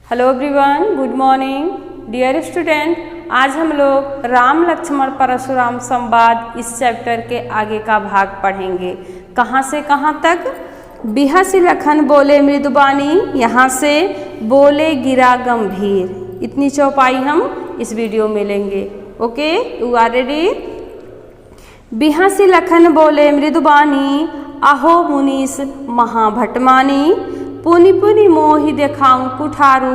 Hello everyone, good morning dear student. आज हम लोग राम लक्ष्मण परशुराम संवाद इस चैप्टर के आगे का भाग पढ़ेंगे। कहाँ से कहाँ तक? बिहसि लखन बोले मृदुबानी, यहाँ से बोले गिरा गंभीर। इतनी चौपाई हम इस वीडियो में लेंगे। Okay, you are ready? बिहसि लखन बोले मृदुबानी, अहो मुनीस महाभटमानी। पुनि पुनि मोहि देखाऊं कुठारू,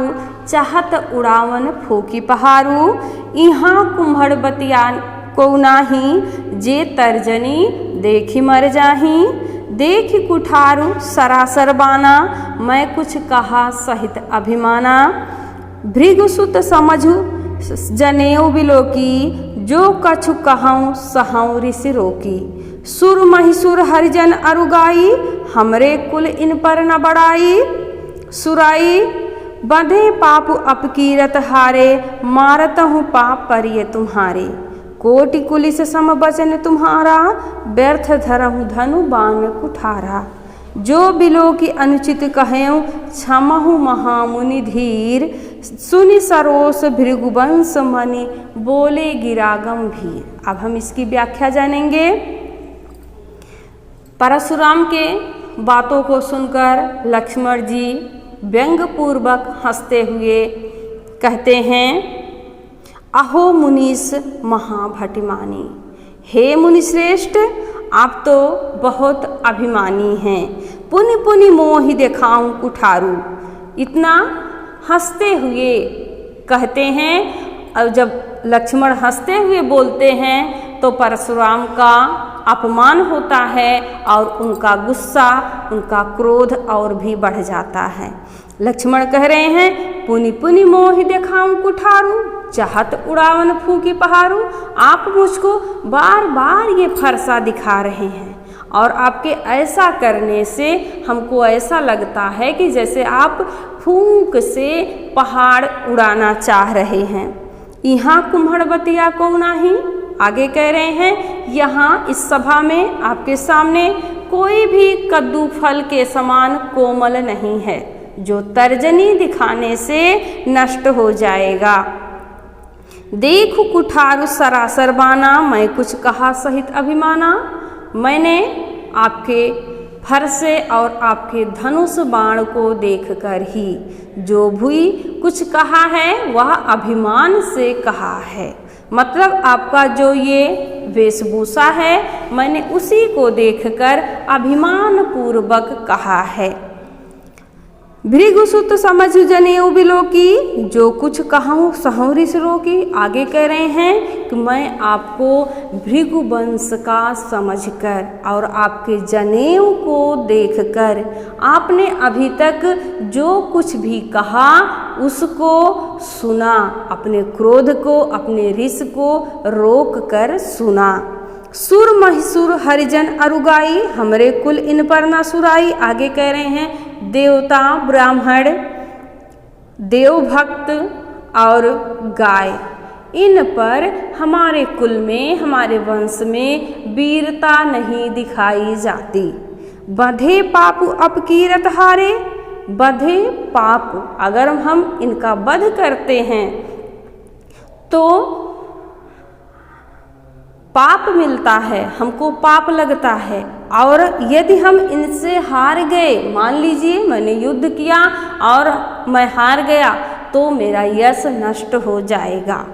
चाहत उड़ावन फूकी पहारू। इहाँ कुम्हड़ बतिया को नाही, जे तर्जनी देखी मर जाही। देखी कुठारू सरासर बाना, मैं कुछ कहा सहित अभिमाना। भृगुसुत समझु जनेऊ बिलोकी, जो कछु कहूँ सहूँ ऋषि रोकी। सुर महिसुर हरिजन अरुगाई, हमरे कुल इन पर न बढ़ाई। सुराई बंधे पाप अपकीरत हारे, मारत हूँ पाप परिय तुम्हारे। कोटि कुलिस सम बचन तुम्हारा, व्यर्थ धरहु धनु बाण कुठारा। जो बिलो की अनुचित कहें, क्षमहु महामुनि धीर। सुनि सरोस भृगुवंश मणि, बोले गिरा गंभीर। अब हम इसकी व्याख्या जानेंगे। परशुराम के बातों को सुनकर लक्ष्मण जी व्यंग पूर्वक हंसते हुए कहते हैं, अहो मुनीस महाभटिमानी। हे मुनिश्रेष्ठ, आप तो बहुत अभिमानी हैं। पुनि पुनि मोहि देखाऊं कुठारू। इतना हंसते हुए कहते हैं। और जब लक्ष्मण हंसते हुए बोलते हैं तो परशुराम का अपमान होता है और उनका गुस्सा, उनका क्रोध और भी बढ़ जाता है। लक्ष्मण कह रहे हैं, पुनि पुनि मोहि देखाऊं कुठारू, चाहत उड़ावन फूकी पहारू। आप मुझको बार बार ये फरसा दिखा रहे हैं और आपके ऐसा करने से हमको ऐसा लगता है कि जैसे आप फूंक से पहाड़ उड़ाना चाह रहे हैं। यहाँ कुम्हड़ बतिया को नाही। आगे कह रहे हैं, यहाँ इस सभा में आपके सामने कोई भी कद्दू फल के समान कोमल नहीं है, जो तर्जनी दिखाने से नष्ट हो जाएगा। देखो कुठारू सरासर बाना, मैं कुछ कहा सहित अभिमाना। मैंने आपके फरसे और आपके धनुष बाण को देखकर ही जो भी कुछ कहा है वह अभिमान से कहा है। मतलब आपका जो ये वेशभूषा है, मैंने उसी को देखकर अभिमान पूर्वक कहा है। भृगुसुत समझ जनेऊ बिलोकी, जो कुछ कहूँ सहूँ ऋषि रोकी। आगे कह रहे हैं कि मैं आपको भृगुवंश का समझकर और आपके जनेऊ को देखकर, आपने अभी तक जो कुछ भी कहा उसको सुना, अपने क्रोध को, अपने ऋष को रोक कर सुना। सुर महिसुर हरिजन अरुगाई, हमरे कुल इन पर न सुराई। आगे कह रहे हैं, देवता, ब्राह्मण, देवभक्त और गाय, इन पर हमारे कुल में, हमारे वंश में वीरता नहीं दिखाई जाती। बंधे पाप अपकीरत हारे। बंधे पाप, अगर हम इनका वध करते हैं तो पाप मिलता है, हमको पाप लगता है। और यदि हम इनसे हार गए, मान लीजिए मैंने युद्ध किया और मैं हार गया, तो मेरा यश नष्ट हो जाएगा।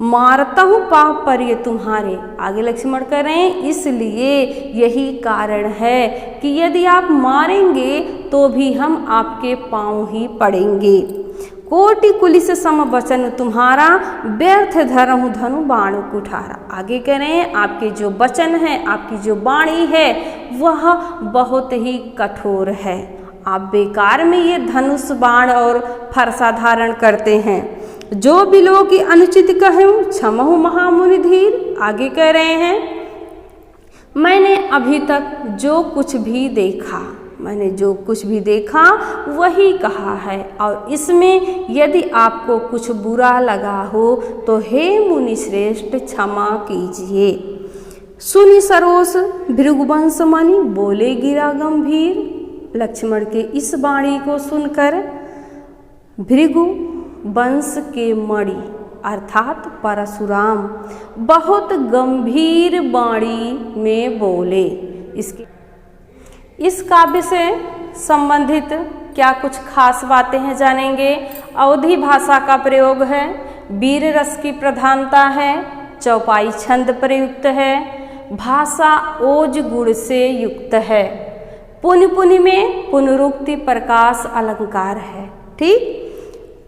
मारता हूँ पाप पर ये तुम्हारे। आगे लक्ष्मण कह रहे हैं, इसलिए यही कारण है कि यदि आप मारेंगे तो भी हम आपके पाँव ही पड़ेंगे। कोटि कुलिस सम वचन तुम्हारा, व्यर्थ धरहु धनु बाण कुठारा। आगे कह रहे हैं, आपके जो वचन है, आपकी जो वाणी है वह बहुत ही कठोर है। आप बेकार में ये धनुष बाण और फरसा धारण करते हैं। जो बिलो की अनुचित कहूँ, क्षमहु महामुनि धीर। आगे कह रहे हैं, मैंने अभी तक जो कुछ भी देखा, मैंने जो कुछ भी देखा वही कहा है, और इसमें यदि आपको कुछ बुरा लगा हो तो हे मुनिश्रेष्ठ क्षमा कीजिए। सुनि सरोस भृगुवंश मणि, बोले गिरा गंभीर। लक्ष्मण के इस वाणी को सुनकर भृगु वंश के मणि अर्थात परशुराम बहुत गंभीर वाणी में बोले। इस काव्य से संबंधित क्या कुछ खास बातें हैं जानेंगे। अवधी भाषा का प्रयोग है, वीर रस की प्रधानता है, चौपाई छंद प्रयुक्त है, भाषा ओज गुण से युक्त है, पुनि पुनि में पुनरुक्ति प्रकाश अलंकार है। ठीक,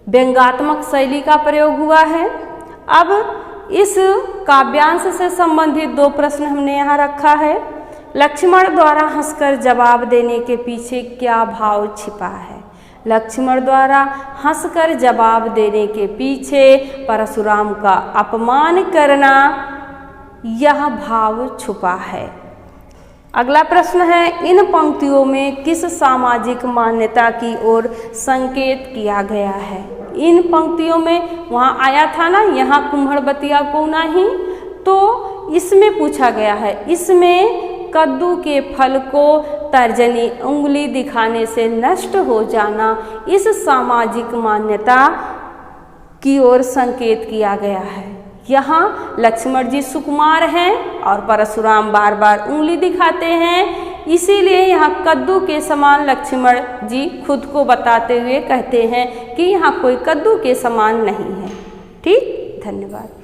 व्यंग्यात्मक शैली का प्रयोग हुआ है। अब इस काव्यांश से संबंधित दो प्रश्न हमने यहाँ रखा है। लक्ष्मण द्वारा हंसकर जवाब देने के पीछे क्या भाव छिपा है? लक्ष्मण द्वारा हंसकर जवाब देने के पीछे परशुराम का अपमान करना, यह भाव छुपा है। अगला प्रश्न है, इन पंक्तियों में किस सामाजिक मान्यता की ओर संकेत किया गया है? इन पंक्तियों में वहाँ आया था ना, यहाँ कुम्हड़बतिया को नहीं, तो इसमें पूछा गया है। इसमें कद्दू के फल को तर्जनी उंगली दिखाने से नष्ट हो जाना, इस सामाजिक मान्यता की ओर संकेत किया गया है। यहाँ लक्ष्मण जी सुकुमार हैं और परशुराम बार बार उंगली दिखाते हैं, इसीलिए यहाँ कद्दू के समान लक्ष्मण जी खुद को बताते हुए कहते हैं कि यहाँ कोई कद्दू के समान नहीं है। ठीक, धन्यवाद।